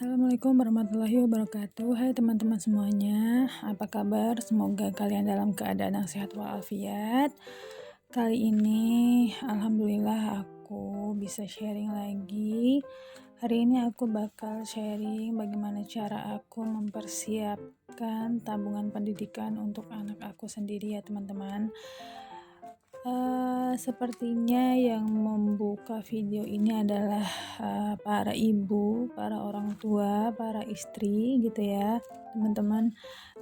Assalamualaikum warahmatullahi wabarakatuh. Hai teman-teman semuanya, apa kabar? Semoga kalian dalam keadaan yang sehat walafiat. Kali ini alhamdulillah aku bisa sharing lagi. Hari ini aku bakal sharing bagaimana cara aku mempersiapkan tabungan pendidikan untuk anak aku sendiri ya teman-teman. Sepertinya yang membuka video ini adalah para ibu, para orang tua, para istri gitu ya, teman-teman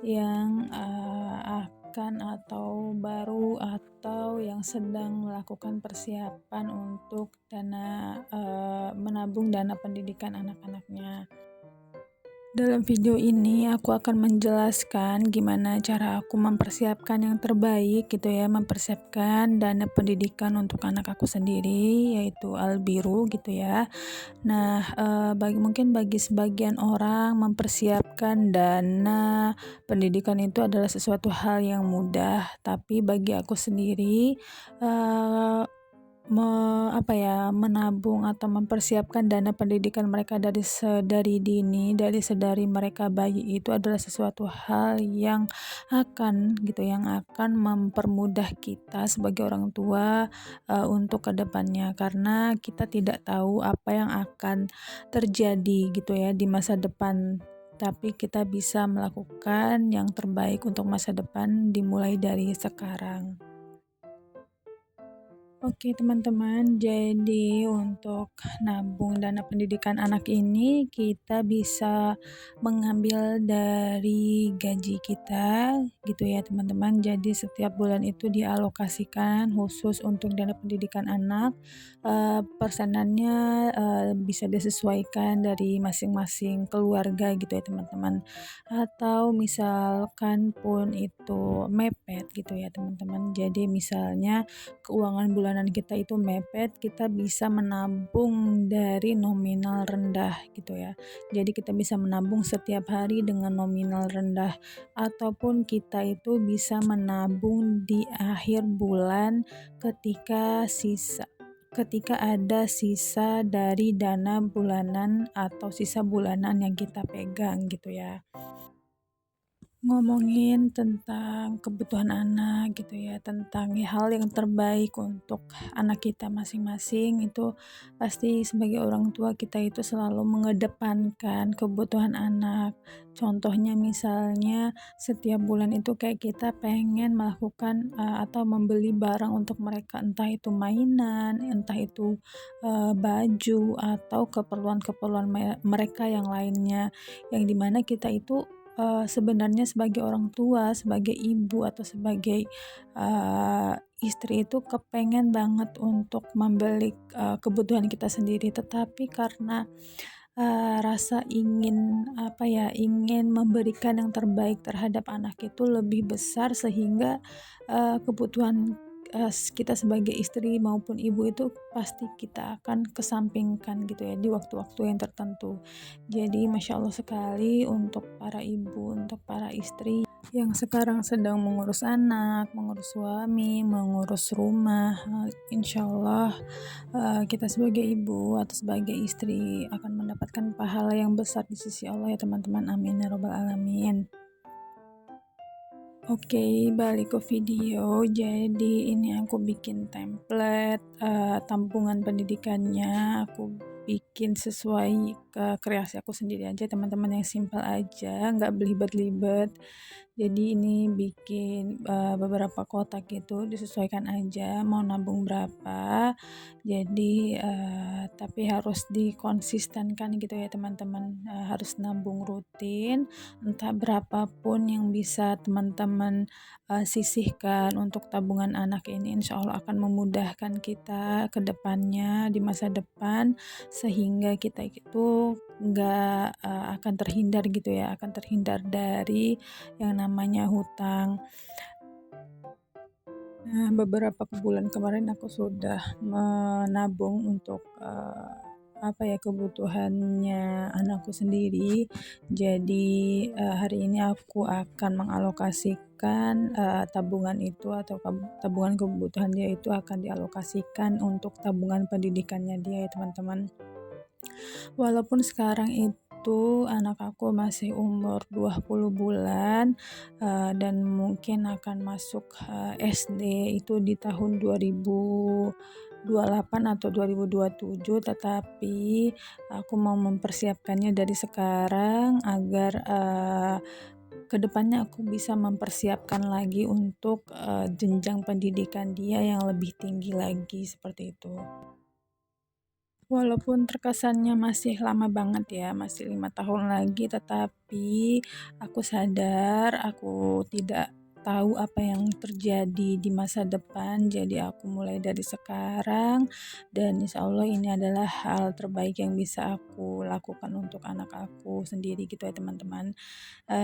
yang akan atau baru atau yang sedang melakukan persiapan untuk menabung dana pendidikan anak-anaknya. Dalam video ini aku akan menjelaskan gimana cara aku mempersiapkan yang terbaik gitu ya, mempersiapkan dana pendidikan untuk anak aku sendiri yaitu Albiru gitu ya. Nah, mungkin bagi sebagian orang mempersiapkan dana pendidikan itu adalah sesuatu hal yang mudah, tapi bagi aku sendiri eh, menabung atau mempersiapkan dana pendidikan mereka dari dini, dari sedari mereka bayi itu adalah sesuatu hal yang akan mempermudah kita sebagai orang tua untuk kedepannya, karena kita tidak tahu apa yang akan terjadi gitu ya di masa depan, tapi kita bisa melakukan yang terbaik untuk masa depan dimulai dari sekarang. Oke teman-teman, jadi untuk nabung dana pendidikan anak ini kita bisa mengambil dari gaji kita gitu ya teman-teman. Jadi setiap bulan itu dialokasikan khusus untuk dana pendidikan anak. Persenannya bisa disesuaikan dari masing-masing keluarga gitu ya teman-teman. Atau misalkan pun itu mepet gitu ya teman-teman. Jadi misalnya keuangan bulanan kita itu mepet, kita bisa menabung dari nominal rendah gitu ya. Jadi kita bisa menabung setiap hari dengan nominal rendah, ataupun kita itu bisa menabung di akhir bulan ketika ada sisa dari dana bulanan atau sisa bulanan yang kita pegang gitu ya. Ngomongin tentang kebutuhan anak gitu ya, tentang hal yang terbaik untuk anak kita masing-masing, itu pasti sebagai orang tua kita itu selalu mengedepankan kebutuhan anak. Contohnya misalnya setiap bulan itu kayak kita pengen melakukan atau membeli barang untuk mereka, entah itu mainan, entah itu baju atau keperluan-keperluan mereka yang lainnya, yang dimana kita itu sebenarnya sebagai orang tua, sebagai ibu atau sebagai istri itu kepengen banget untuk membeli kebutuhan kita sendiri, tetapi karena rasa ingin memberikan yang terbaik terhadap anak itu lebih besar, sehingga kebutuhan kita sebagai istri maupun ibu itu pasti kita akan kesampingkan gitu ya di waktu-waktu yang tertentu. Jadi Masya Allah sekali untuk para ibu, untuk para istri yang sekarang sedang mengurus anak, mengurus suami, mengurus rumah. Insya Allah kita sebagai ibu atau sebagai istri akan mendapatkan pahala yang besar di sisi Allah ya teman-teman. Amin ya robbal alamin. Oke, balik ke video. Jadi ini aku bikin template tabungan pendidikannya. Aku bikin sesuai ke kreasi aku sendiri aja teman-teman, yang simpel aja, nggak belibet-libet. Jadi ini bikin beberapa kotak gitu, disesuaikan aja mau nabung berapa. Jadi tapi harus dikonsistenkan gitu ya teman-teman, harus nabung rutin, entah berapapun yang bisa teman-teman sisihkan untuk tabungan anak ini, insya Allah akan memudahkan kita ke depannya di masa depan, sehingga kita itu nggak akan terhindar gitu ya, akan terhindar dari yang namanya hutang. Nah, beberapa bulan kemarin aku sudah menabung untuk kebutuhannya anakku sendiri. Jadi hari ini aku akan mengalokasikan tabungan itu, atau tabungan kebutuhan dia itu akan dialokasikan untuk tabungan pendidikannya dia ya teman-teman. Walaupun sekarang itu itu anak aku masih umur 20 bulan, dan mungkin akan masuk, SD itu di tahun 2028 atau 2027, tetapi aku mau mempersiapkannya dari sekarang agar, ke aku bisa mempersiapkan lagi untuk, jenjang pendidikan dia yang lebih tinggi lagi, seperti itu. Walaupun terkesannya masih lama banget ya, masih 5 tahun lagi, tetapi aku sadar aku tidak tahu apa yang terjadi di masa depan. Jadi aku mulai dari sekarang dan insya Allah ini adalah hal terbaik yang bisa aku lakukan untuk anak aku sendiri gitu ya teman-teman.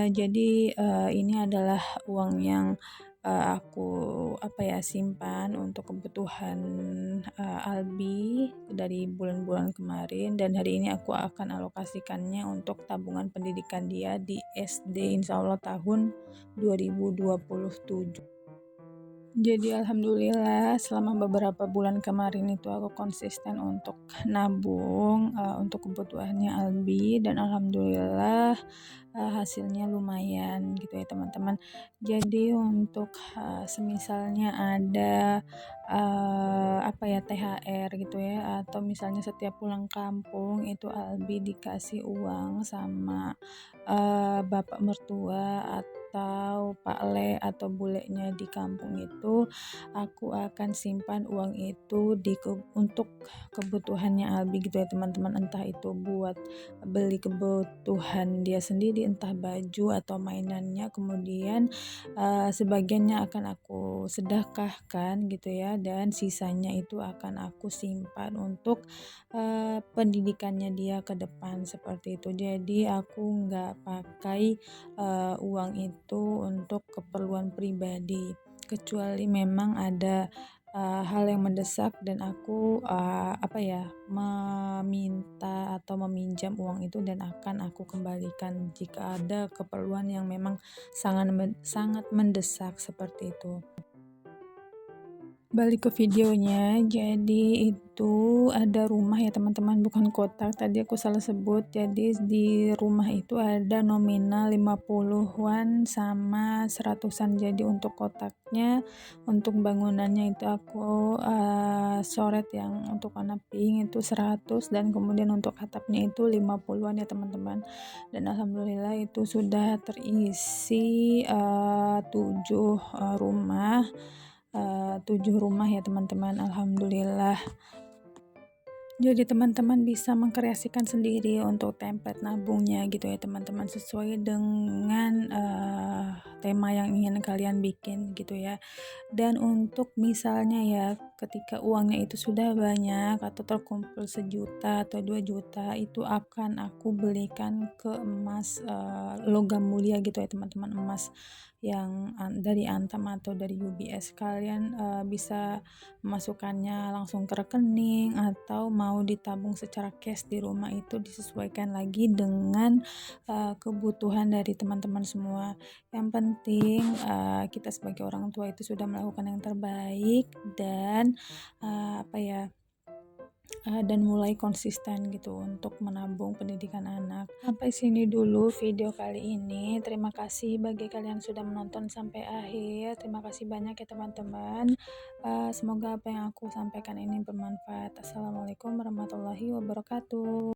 Jadi, ini adalah uang yang, aku simpan untuk kebutuhan, Albi dari bulan-bulan kemarin dan hari ini aku akan alokasikannya untuk tabungan pendidikan dia di SD insyaallah tahun 2027. Jadi alhamdulillah selama beberapa bulan kemarin itu aku konsisten untuk nabung, untuk kebutuhannya Albi dan alhamdulillah, hasilnya lumayan gitu ya teman-teman. Jadi untuk, semisalnya ada, THR gitu ya atau misalnya setiap pulang kampung itu Albi dikasih uang sama, bapak mertua atau pak le atau bulenya di kampung itu, aku akan simpan uang itu untuk kebutuhannya Albi gitu ya teman-teman. Entah itu buat beli kebutuhan dia sendiri, entah baju atau mainannya, kemudian, sebagiannya akan aku sedekahkan gitu ya dan sisanya itu akan aku simpan untuk, pendidikannya dia ke depan, seperti itu. Jadi aku nggak pakai, uang itu untuk keperluan pribadi, kecuali memang ada, hal yang mendesak dan aku, meminta atau meminjam uang itu dan akan aku kembalikan jika ada keperluan yang memang sangat mendesak, seperti itu. Balik ke videonya, jadi itu ada rumah ya teman-teman, bukan kotak, tadi aku salah sebut. Jadi di rumah itu ada nominal 50-an sama 100-an. Jadi untuk kotaknya, untuk bangunannya itu aku, coret yang untuk warna pink itu 100 dan kemudian untuk atapnya itu 50-an ya teman-teman. Dan alhamdulillah itu sudah terisi, 7, rumah. 7 rumah ya teman-teman, alhamdulillah. Jadi teman-teman bisa mengkreasikan sendiri untuk template nabungnya gitu ya teman-teman, sesuai dengan, tema yang ingin kalian bikin gitu ya. Dan untuk misalnya ya, ketika uangnya itu sudah banyak atau terkumpul 1 juta atau 2 juta, itu akan aku belikan ke emas, logam mulia gitu ya teman-teman, emas yang dari Antam atau dari UBS. Kalian, bisa memasukkannya langsung ke rekening atau mau ditabung secara cash di rumah, itu disesuaikan lagi dengan, kebutuhan dari teman-teman semua. Yang penting, kita sebagai orang tua itu sudah melakukan yang terbaik dan, eee, apa ya, dan mulai konsisten gitu untuk menabung pendidikan anak. Sampai sini dulu video kali ini. Terima kasih bagi kalian yang sudah menonton sampai akhir. Terima kasih banyak ya teman-teman. Semoga apa yang aku sampaikan ini bermanfaat. Assalamualaikum warahmatullahi wabarakatuh.